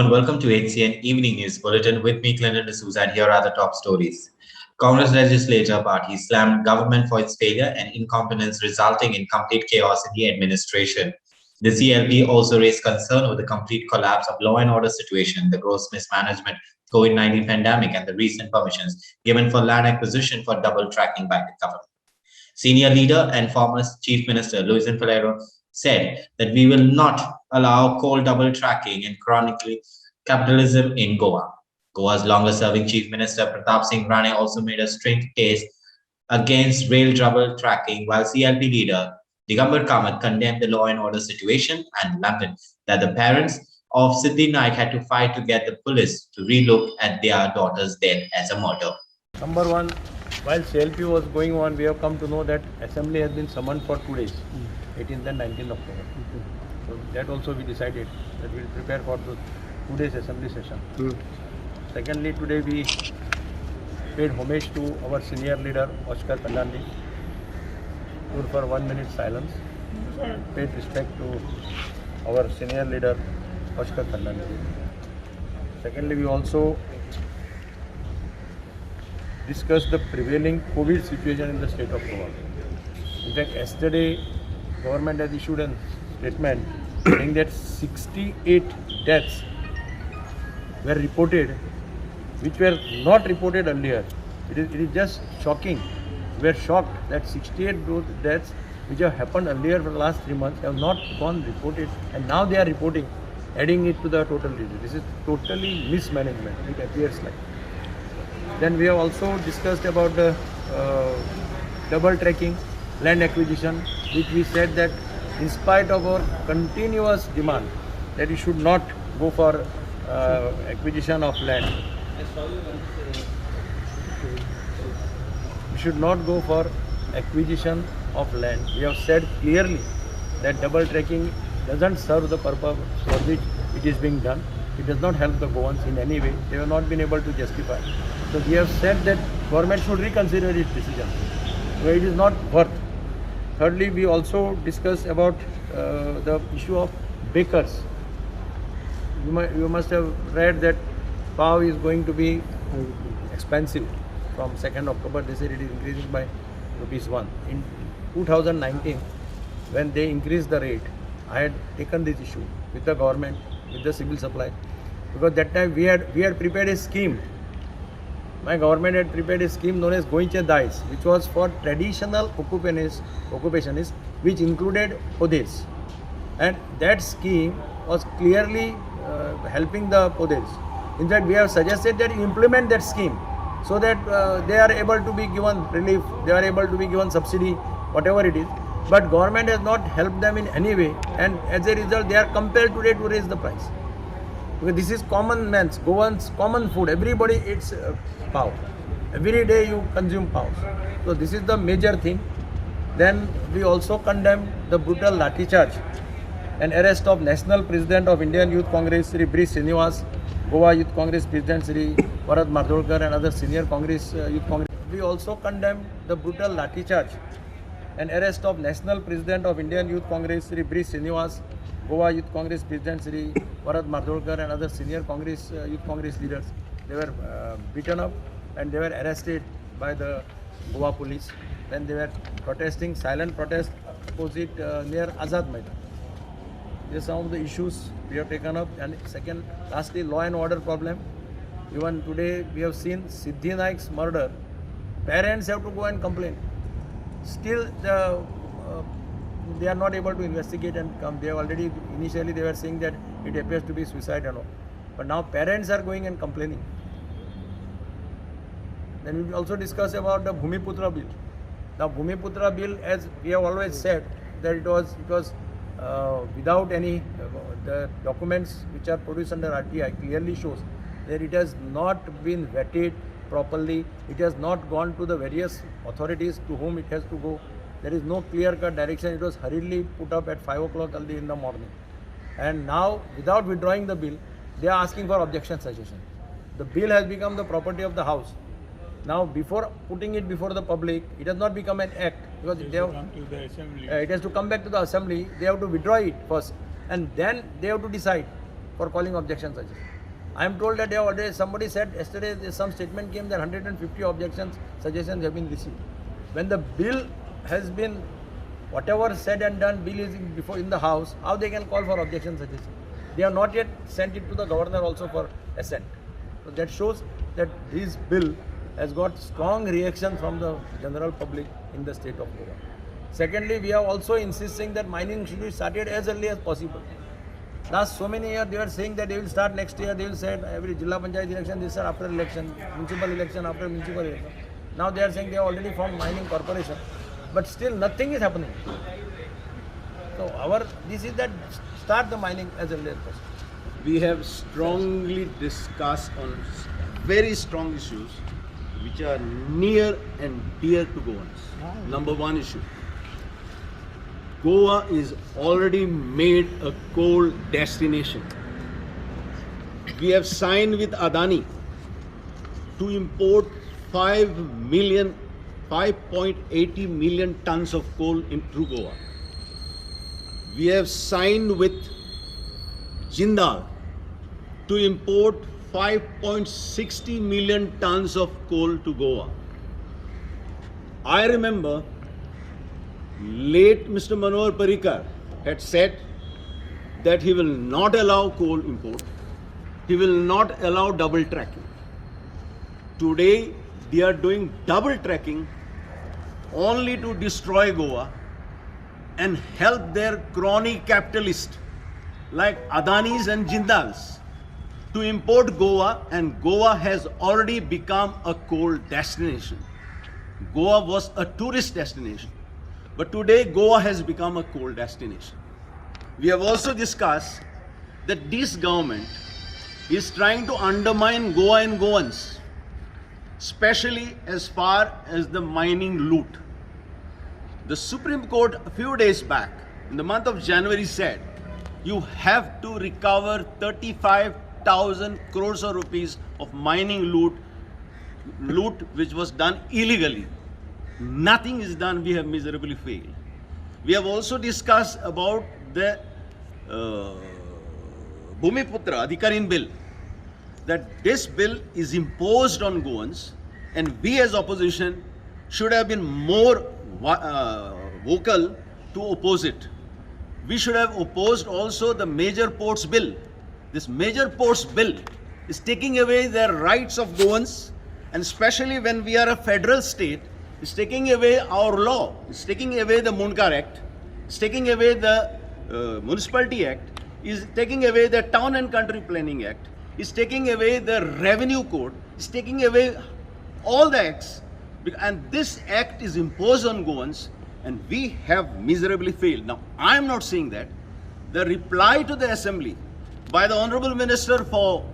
everyone, welcome to HCN Evening News Bulletin with me, Clinton D'Souza, and here are the top stories. Congress Legislature Party slammed government for its failure and incompetence, resulting in complete chaos in the administration. The CLP also raised concern over the complete collapse of law and order situation, the gross mismanagement, COVID-19 pandemic, and the recent permissions given for land acquisition for double tracking by the government. Senior leader and former Chief Minister Luis Falero said that we will not allow coal double tracking and chronically capitalism in Goa. Goa's longest serving Chief Minister Pratap Singh Rane also made a strict case against rail double tracking, while CLP leader Digambar Kamath condemned the law and order situation and lamented that the parents of Siddhi Naik had to fight to get the police to relook at their daughter's death as a murder. Number one, while CLP was going on, we have come to know that assembly has been summoned for 2 days, 18th and 19th October. So that also we decided that we will prepare for the 2 days assembly session. Secondly, today we paid homage to our senior leader Oscar Kandandi, stood for 1 minute silence, paid respect to our senior leader Oscar Kandandi. Secondly, we also discuss the prevailing COVID situation in the state of Goa. In fact, yesterday, government has issued a statement saying that 68 deaths were reported, which were not reported earlier. It is just shocking. We are shocked that 68 those deaths which have happened earlier for the last 3 months have not gone reported, and now they are reporting, adding it to the total digit. This is totally mismanagement, it appears like. Then we have also discussed about the double tracking, land acquisition, which we said that in spite of our continuous demand that we should not go for acquisition of land. We should not go for acquisition of land. We have said clearly that double tracking doesn't serve the purpose for which it is being done. It does not help the Goans in any way. They have not been able to justify. So we have said that government should reconsider its decision, where it is not worth. Thirdly, we also discussed about the issue of bakers. You must have read that pav is going to be expensive from 2nd October. They said it is increasing by ₹1. In 2019, when they increased the rate, I had taken this issue with the government, with the civil supply, because that time we had prepared a scheme. My government had prepared a scheme known as Goinche Dais, which was for traditional occupationists, which included Podes. And that scheme was clearly helping the Podes. In fact, we have suggested that you implement that scheme so that they are able to be given relief, they are able to be given subsidy, whatever it is. But government has not helped them in any way, and as a result, they are compelled today to raise the price. Because this is common man's, Goan's common food. Everybody eats pav. Every day you consume pav. So this is the major thing. Then we also condemn the brutal lathi charge and arrest of National President of Indian Youth Congress, Sri Brish Srinivas, Goa Youth Congress President Sri Bharat Mardolkar, and other senior Congress Youth Congress. We also condemn the brutal lathi charge and arrest of National President of Indian Youth Congress, Sri Brish Srinivas, Goa Youth Congress President Sri Bharat Mardolkar, and other senior Congress Youth Congress leaders. They were beaten up and they were arrested by the Goa police when they were protesting, silent protest opposite near Azad Maidan. These are some of the issues we have taken up. And lastly, law and order problem. Even today we have seen Siddhi Naik's murder. Parents have to go and complain. Still they are not able to investigate and come. They have already, initially they were saying that it appears to be suicide and all. But now parents are going and complaining. Then we also discuss about the Bhumiputra bill. Now Bhumiputra bill, as we have always said, that it was without any, the documents which are produced under RTI clearly shows that it has not been vetted properly. It has not gone to the various authorities to whom it has to go. There is no clear-cut direction. It was hurriedly put up at 5 o'clock early in the morning. And now, without withdrawing the bill, they are asking for objection suggestion. The bill has become the property of the House. Now, before putting it before the public, it has not become an act, because it has to come back to the assembly. They have to withdraw it first, and then they have to decide for calling objection suggestion. I am told that they have already, somebody said yesterday, some statement came that 150 objections, suggestions have been received. When the bill has been, whatever said and done, bill is before in the house, how they can call for objection suggestion? They have not yet sent it to the governor also for assent. So that shows that this bill has got strong reaction from the general public in the state of Goa. Secondly, we are also insisting that mining should be started as early as possible. Last so many years, they were saying that they will start next year. They will say every Jilla Panchayat election, this are after election, municipal election after municipal election. Now they are saying they have already formed mining corporation, but still nothing is happening. So this is that start the mining as early as possible. We have strongly discussed on very strong issues which are near and dear to Goans. Number one issue. Goa is already made a coal destination. We have signed with Adani to import 5.80 million tons of coal into Goa. We have signed with Jindal to import 5.60 million tons of coal to Goa. I remember late Mr. Manohar Parrikar had said that he will not allow coal import. He will not allow double tracking. Today, they are doing double tracking only to destroy Goa and help their crony capitalists like Adanis and Jindals to import Goa, and Goa has already become a coal destination. Goa was a tourist destination, but today Goa has become a coal destination. We have also discussed that this government is trying to undermine Goa and Goans, especially as far as the mining loot. The Supreme Court a few days back, in the month of January, said you have to recover 35,000 crores of rupees of mining loot which was done illegally. Nothing is done. We have miserably failed. We have also discussed about the Bhumiputra Adhikarin bill, that this bill is imposed on Goans, and we as opposition should have been more vocal to oppose it. We should have opposed also the Major Ports Bill. This Major Ports Bill is taking away the rights of Goans, and especially when we are a federal state, it's taking away our law. It's taking away the Munkar Act. It's taking away the Municipality Act. It's taking away the Town and Country Planning Act. It's taking away the Revenue Code. It's taking away all the acts. And this act is imposed on Goans, and we have miserably failed. Now, I am not saying that. The reply to the Assembly by the Honorable Minister for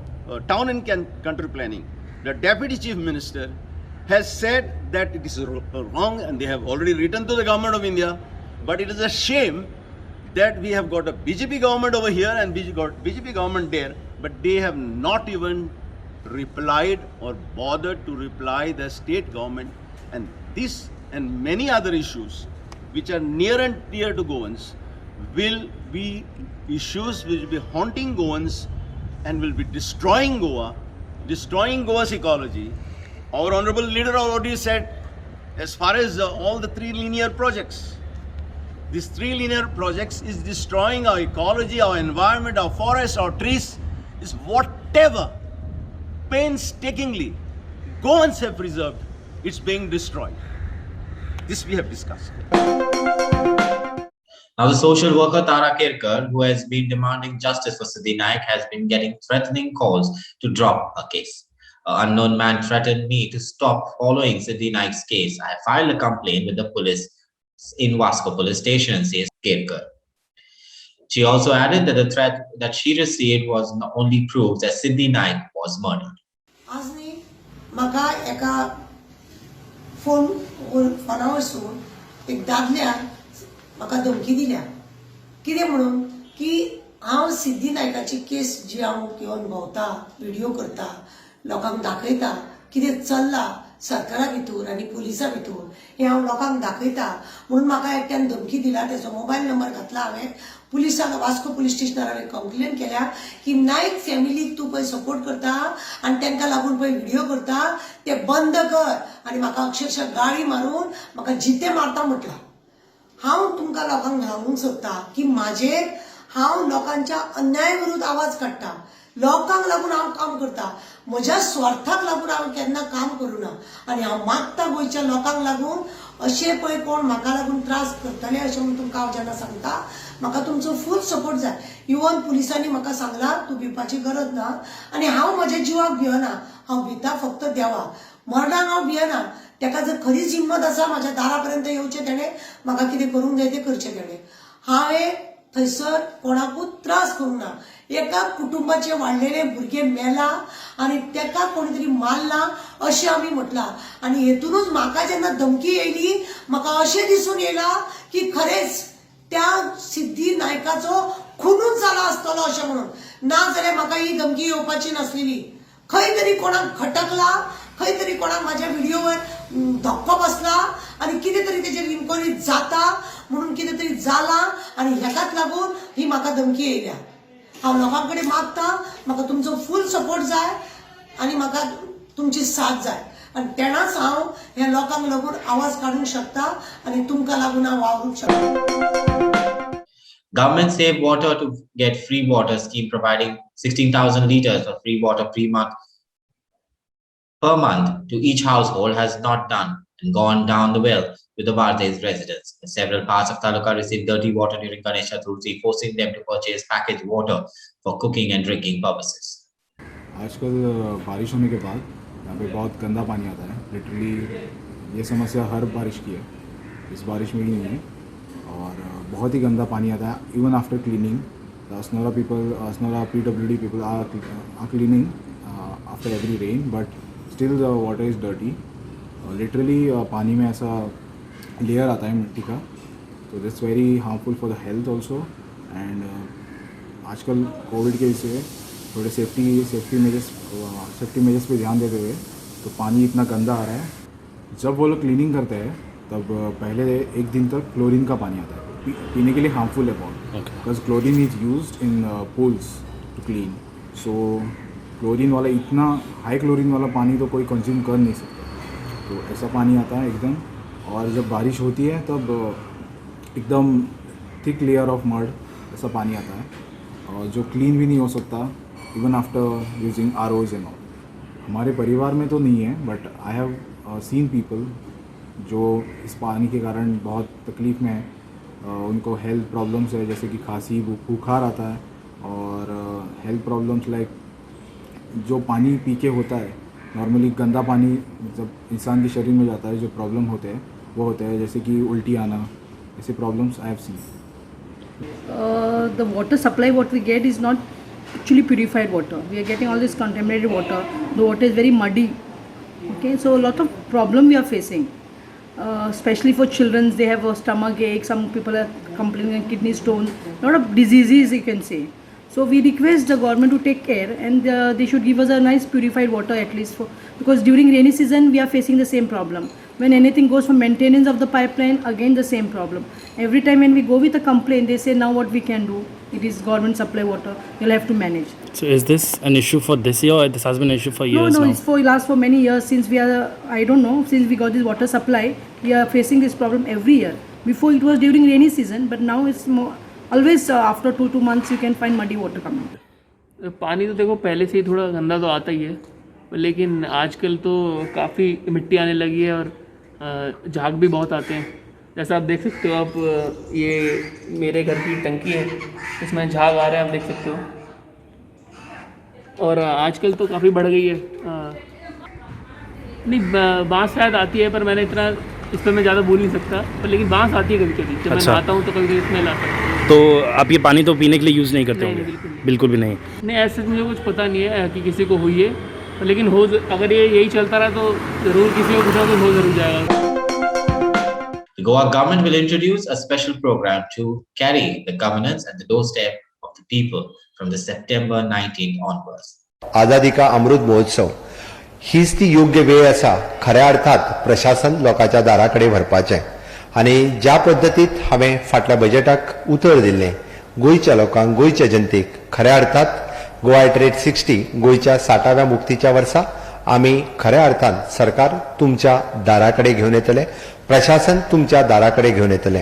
Town and Country Planning, the Deputy Chief Minister, has said that it is wrong, and they have already written to the Government of India. But it is a shame that we have got a BJP government over here and BJP government there, but they have not even replied or bothered to reply the state government. And this and many other issues which are near and dear to Goans will be issues which will be haunting Goans and will be destroying Goa, destroying Goa's ecology. Our honorable leader already said, as far as all the three linear projects, these three linear projects is destroying our ecology, our environment, our forests, our trees, is whatever painstakingly Goans have preserved, it's being destroyed. This we have discussed. Now, the social worker Tara Kerkar, who has been demanding justice for Siddhi Naik, has been getting threatening calls to drop a case. An unknown man threatened me to stop following Siddhi Naik's case. I filed a complaint with the police in Vasco police station, says Kerkar. She also added that the threat that she received was not only proof that Siddhi Naik was murdered. Azni maka eka फोनावरसून एक दादल्यान म्हाका धमकी दिल्या कितें म्हणून की हांव सिद्धी नायकाची case जी हांव घेवन भोंवता व्हिडिओ करता लोकांक दाखयता कितें चल्लां सरकारा भितर आनी पुलिसा भितर हें हांव लोकांक दाखयता म्हणून म्हाका एकट्यान धमकी दिला, तेजो मोबायल नंबर घातला हांवें पुलिसाक, वास्को पुलीस स्टेशनार हांवें कंप्लेन केल्या की नायक फॅमिलीक तूं पळय सपोर्ट करता आनी तांकां लागून पळय व्हिडिओ करता ते बंद कर, आनी म्हाका अक्षरशः गाळी मारून म्हाका जिते मारता म्हटलां. हांव तुमकां लोकांक सांगूंक सोदता की म्हाजेर हांव लोकांच्या अन्याया विरुद्ध आवाज काडटा, लोकांक लागून हांव काम करता, म्हज्या स्वार्थाक लागून हांव केन्ना काम करूना. आनी हांव मागता गोंयच्या लोकांक लागून अशें पळय कोण म्हाका लागून त्रास करतले अशें म्हणून तुमकां हांव जेन्ना सांगता म्हाका तुमचो फूल सपोर्ट जाय. इवन पुलिसांनी म्हाका सांगलां तूं भिवपाची गरज ना, आनी हांव म्हज्या जिवाक भियना, हांव भिता फक्त देवा, मर्डाक हांव भियना. ताका जर खरीच हिम्मत आसा म्हाज्या दारापर्यंत येवचें तेणें, म्हाका कितें करूंक जाय तें करचें तेणें. हांवें थंयसर कोणाकूच त्रास करूंक ना. एका कुटुंबाचे वाडलेले भुरगे मेला आनी ताका कोणी तरी मारला अशें आमी म्हटलां. आनी हेतूनच म्हाका जेन्ना धमकी येयली म्हाका अशें दिसून येयला की खरेंच त्या सिद्धी नायकाचो खुनूच जाला आसतलो अशें म्हणून, ना जाल्यार म्हाका ही धमकी येवपाची नासलेली. खंय तरी कोणाक खटकला, खंय तरी कोणाक म्हाज्या व्हिडिओवर धक्को बसला आनी कितें तरी तेजेर इन्क्वायरी जाता म्हणून कितें तरी जालां आनी हेकाच लागून ही म्हाका धमकी येयल्या. हांव लोकां कडेन मागता म्हाका तुमचो फूल सपोर्ट जाय आनी म्हाका तुमची साथ जाय, आनी तेणाच हांव ह्या लोकांक लागून आवाज काडूंक शकता आनी तुमकां लागून हांव वावरूंक शकता. Government Save Water to Get Free Water scheme providing 16,000 liters of free water per month to each household has not done and gone down the well with the Vardes residents. Several parts of Taluka received dirty water during Ganesh Chaturthi, forcing them to purchase packaged water for cooking and drinking purposes. आजकल बारिश होने के बाद यहाँ पे बहुत गंदा पानी आता है. लिटरली ये समस्या हर बारिश की है, इस बारिश में ही नहीं है. और बहुत ही गंदा पानी आता है. Even after cleaning Asnora PWD people are cleaning after every rain, but still the water is dirty. Literally पानी में ऐसा लेयर आता है मिट्टी का, तो that's very harmful for the health also. And आजकल कोविड के वजह से थोड़े सेफ्टी मेजर्स पे ध्यान देते हुए तो पानी इतना गंदा आ रहा है. जब वो लोग क्लीनिंग करते हैं तब पहले एक दिन तक क्लोरीन का पानी आता है, पीने के लिए हार्मफुल है बहुत, because chlorine is used in pools to clean. So chlorine वाला इतना हाई क्लोरीन वाला पानी तो कोई कंज्यूम कर नहीं सकता. तो ऐसा पानी आता है एकदम. और जब बारिश होती है तब एकदम थिक लेयर ऑफ मड ऐसा पानी आता है, और जो क्लीन भी नहीं हो सकता even after using ROs and all. हमारे परिवार में तो नहीं है, but I have seen people जो इस पानी के कारण बहुत तकलीफ़ में है. उनको हेल्थ प्रॉब्लम्स है, जैसे कि खांसी, बुखार आता है, और हेल्थ प्रॉब्लम्स लाइक जो पानी पी के होता है नॉर्मली गंदा पानी जब इंसान के शरीर में जाता है जो प्रॉब्लम होते हैं वो होते हैं जैसे कि उल्टी आना, ऐसे problems I have seen. The water supply what we get is not actually purified water. We are getting all this contaminated water. The water is very muddy. Okay, so a lot of problem we are facing. Especially for children, they have a stomach ache. Some people are complaining of kidney stone. A lot of diseases you can say. So we request the government to take care, and they should give us a nice purified water at least because during rainy season we are facing the same problem. When anything goes for maintenance of the pipeline, again the same problem. Every time when we go with a complaint, they say now what we can do. It is government supply water. You'll have to manage. So is this an issue for this year, or this has been an issue for years now? No, it's for last for many years since we are. I don't know, since we got this water supply, we are facing this problem every year. Before it was during rainy season, but now it's more, always after 2 months you can find muddy water coming. पानी तो देखो पहले से ही थोड़ा गंदा तो आता ही है, लेकिन आजकल तो काफ़ी मिट्टी आने लगी है और झाग भी बहुत आते हैं. जैसा आप देख सकते हो, आप ये मेरे घर की टंकी है, इसमें झाग आ रहा है, आप देख सकते हो. और आजकल तो काफ़ी बढ़ गई है. नहीं, बांस शायद आती है, पर मैंने इतना इस पर मैं ज़्यादा बोल नहीं सकता, पर लेकिन बांस आती है कभी कभी. जब मैं नहाता हूँ तो कभी कभी स्मेल आता है. तो आप ये पानी तो पीने के लिए यूज़ नहीं करते होंगे? बिल्कुल भी नहीं. नहीं, ऐसे मुझे कुछ पता नहीं है कि किसी को हुई है, लेकिन अगर ये यही चलता रहा तो ज़रूर किसी को कुछ ना कुछ हो ज़रूर जाएगा. The Goa government will introduce a special program to carry the governance at the doorstep of the people from the September 19th onwards. आज़ादी का अमृत महोत्सव हीच ती योग्य वेळ आसा खऱ्या अर्थात प्रशासन लोकांच्या दाराकडे व्हरपाचें. आनी ज्या पद्दतीत हांवें फाटल्या बजेटाक उतर दिल्लें, गोंयच्या लोकांक, गोंयच्या जनतेक खऱ्या अर्थात गोवा इटरेट 60 गोंयच्या 60व्या मुक्तीच्या वर्सा आमी खऱ्या अर्थान सरकार तुमच्या दाराकडे घेवन येतले, प्रशासन तुमच्या दाराकडे घेवन येतले.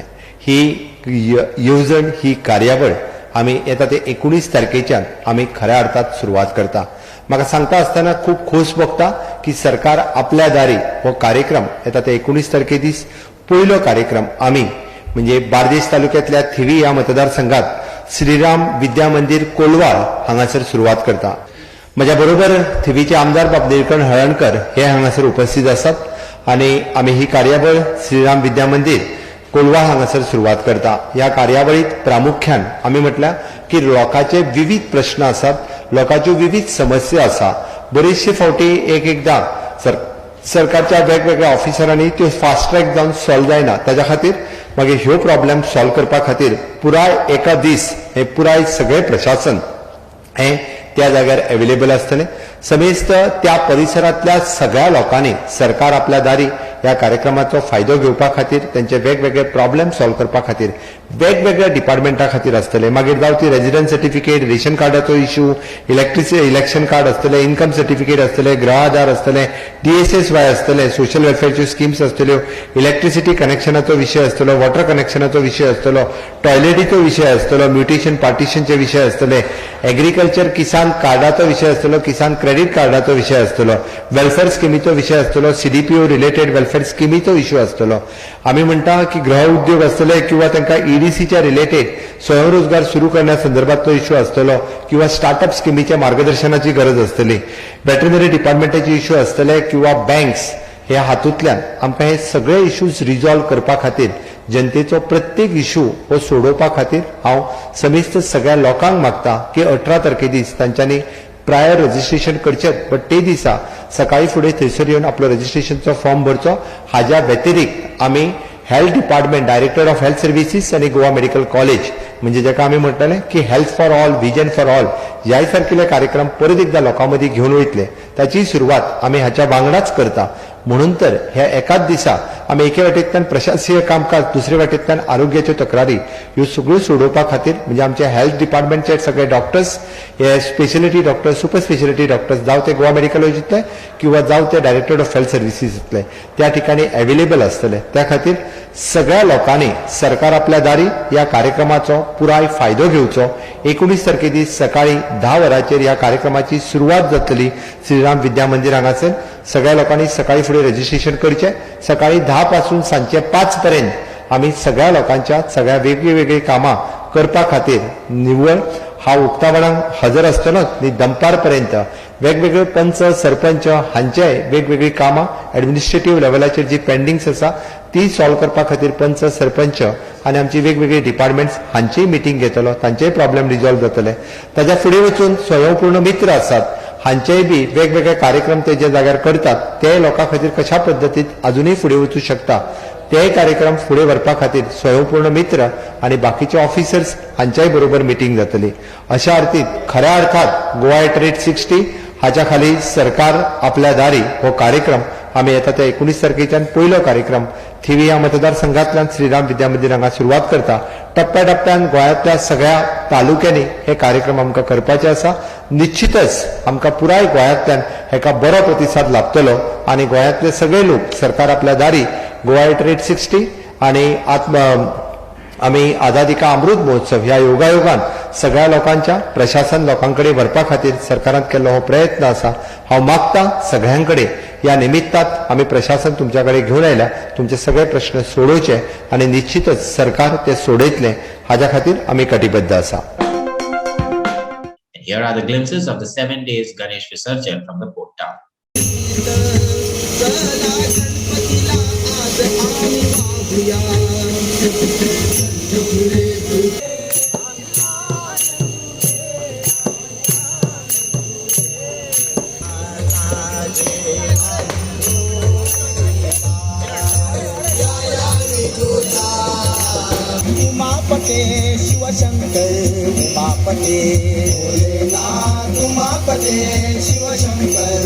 ही येवजण, ही कार्यावळ आमी येता ते 19 तारखेच्यान आमी खऱ्या अर्थात सुरवात करता. म्हाका सांगता आसतना खूब खोस भोगता की सरकार आपल्या दारी हो कार्यक्रम येता ते 19 तारखे दीस पयलो कार्यक्रम आमी म्हणजे बार्देस तालुक्यांतल्या थिवी ह्या मतदारसंघात श्रीराम विद्या मंदिर कोलवार हांगासर सुरवात करता. म्हज्या बरोबर थिवीचे आमदार बाब निळकंठ हळर्णकर हे हांगासर उपस्थित आसात आनी आमी ही कार्यावळ श्रीराम विद्या मंदिर कोलवा हांगासर सुरवात करता. ह्या कार्यावळीत प्रामुख्यान आमी म्हटल्या की लोकांचे विविध प्रश्न आसात, लोकांच्यो विविध समस्या आसा. बरेचशे फावटी एकदां सरकारच्या वेगवेगळ्या ऑफिसरांनी त्यो फास्ट ट्रॅक जावन सॉल्व जायना. ताच्या खातीर मागीर ह्यो प्रॉब्लेम सॉल्व करपा खातीर पुराय एका दीस हे पुराय सगळे प्रशासन हे त्या जाग्यार अवेलेबल आसतले. समेस्त त्या परिसरातल्या सगळ्या लोकांनी सरकार आपल्या दारी ह्या कार्यक्रमाचो फायदो घेवपा खातीर, त्यांचे वेगवेगळे प्रॉब्लेम सॉल्व करपा खातीर वेगवेगळ्या डिपार्टमेंटा खातीर आसतले. मागीर जावं ती रेजिडंट सर्टिफिकेट, रेशन कार्डाचो इश्यू, इलेक्शन कार्ड आसतले, इन्कम सर्टिफिकेट आसतले, गृह आधार आसतले, DSSY आसतले, सोशल वेलफेअरच्यो स्किम्स आसतल्यो, इलेक्ट्रिसिटी कनेक्शनाचो विशय आसतलो, वॉटर कनेक्शनाचो विशय आसतलो, टॉयलेटीचो विशय आसतलो, म्युटेशन पार्टिशनचे विशय आसतले, एग्रीकल्चर किसान कार्डाचो विशय आसतलो, किसान क्रेडिट कार्डाचो विशय आसतलो, वेलफेअर स्किमीचो विशय आसतलो, CDPO रिलेटेड वेलफेअर स्किमीचो इश्यू आसतलो. आमी म्हणटा की गृह उद्योग आसतले किंवा तांकां EDCच्या रिलेटेड स्वयंरोजगार सुरू करण्या संदर्भातलो इश्यू आसतलो किंवा स्टार्टअप स्किमीच्या मार्गदर्शनाची गरज आसतली, वेटरनरी डिपार्टमेंटाचे इश्यू आसतले किंवा बँक्स, ह्या हातूंतल्यान आमकां हे सगळे इश्यूज रिजॉल्व करपा खातीर, जनतेचो प्रत्येक इश्यू हो सोडोवपा खातीर हांव समेस्त सगळ्या लोकांक मागता की 18 तारखे दीस तांच्यांनी प्रायर रजिस्ट्रेशन करचें, बट ते दिसा सकाळी फुडें थंयसर येवन आपलो रजिस्ट्रेशनचो फॉर्म भरचो. हाज्या व्यतिरिक्त आमी health department, director of health services आनी गोवा मेडिकल कॉलेज म्हणजे जेका आमी म्हणटले की health for all, vision for all ह्या सारकिले कार्यक्रम परत एकदा लोकां मदीं घेवन वयतले. ताची सुरवात आमी हाच्या वांगडाच करता. म्हणून तर ह्या एकाच दिसा आमी एके वाटेंतल्यान प्रशासकीय कामकाज, दुसरे वाटेंतल्यान आरोग्याच्यो तक्रारी ह्यो सगळ्यो सोडोवपा खातीर म्हणजे आमचे हेल्थ डिपार्टमेंटचे सगळे डॉक्टर्स, हे speciality doctors, super speciality doctors, जावं ते गोवा मेडिकल कॉलेजींतले किंवा जावं ते डायरेक्टर ऑफ हेल्थ सर्विसीसतले त्या ठिकाणी अवेलेबल आसतले. त्या खातीर सगळ्या लोकांनी सरकार आपल्या दारी ह्या कार्यक्रमाचो पुराय फायदो घेवचो. 19 तारखे दीस सकाळी 10 वरांचेर ह्या कार्यक्रमाची सुरवात जातली श्रीराम विद्या मंदिर हांगासर. सगळ्या लोकांनी सकाळी फुडें रजिस्ट्रेशन करचें. सकाळी 10 पासून सांजचे 5 पर्यंत आमी सगळ्या लोकांच्या सगळ्या वेगळी कामां करपा खातीर निव्वळ हांव उक्तावणाक हजर आसतलोच न्ही, दनपार पर्यंत वेगवेगळे पंच, सरपंच हांचे वेगवेगळी कामां एडमिनिस्ट्रेटिव्ह लेवलाचेर जी पेंडिंग्स आसा ती सॉल्व करपा खातीर पंच, सरपंच आनी आमची वेगवेगळी डिपार्टमेंट्स हांचीय मिटींग घेतलो, तांचेय प्रॉब्लेम रिजॉल्व जातले. ताच्या फुडें वचून स्वयंपूर्ण मित्र आसात, हांचेय बी वेगवेगळे कार्यक्रम ते जे जाग्यार करतात ते लोकां खातीर कशा पद्दतीन अजुनूय फुडें वचूं शकता ते कार्यक्रम फुडें व्हरपा खातीर स्वयंपूर्ण मित्र आनी बाकीचे ऑफिसर्स हांच्याय बरोबर मिटींग जातली. अशा अर्थीत खऱ्या अर्थात गोवा इटरेट 60 हाच्या खाली सरकार आपल्या दारी हो कार्यक्रम आमी येता त्या 19 तारखेच्यान पयलो कार्यक्रम थिवी ह्या मतदारसंघांतल्यान श्रीराम विद्या मंदिर हांगा सुरवात करता. टप्प्याटप्प्यान गोंयांतल्या सगळ्या तालुक्यांनी हे कार्यक्रम आमकां करपाचे आसा. निश्चितच आमकां पुराय गोंयांतल्यान हेका बरो प्रतिसाद लाभतलो आनी गोंयांतले सगळे लोक सरकार आपल्या दारी गोवा इटरेट 60 आनी आमी आझादी का अमृत महोत्सव ह्या योगायोगान सगळ्या लोकांच्या प्रशासन लोकांकडे व्हरपा खातीर सरकारान केल्लो हो प्रयत्न आसा. हांव मागता सगळ्यांकडे ह्या निमित्तात आमी प्रशासन तुमच्याकडे घेवन आयल्या, तुमचे सगळे प्रश्न सोडोवचे आनी निश्चितच सरकार ते सोडयतले हाच्या खातीर आमी कटिबद्ध आसा. Here are the glimpses of the 7 days Ganesh Visarjan from the port town. उमापते Shivshankar उमापते Bholenath, उमापते Shivshankar.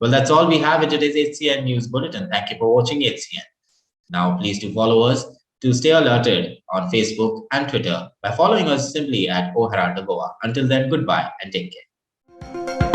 Well, that's all we have in today's HCN News Bulletin. Thank you for watching HCN. Now, please do follow us to stay alerted on Facebook and Twitter by following us simply at O Herald Goa. Until then, goodbye and take care.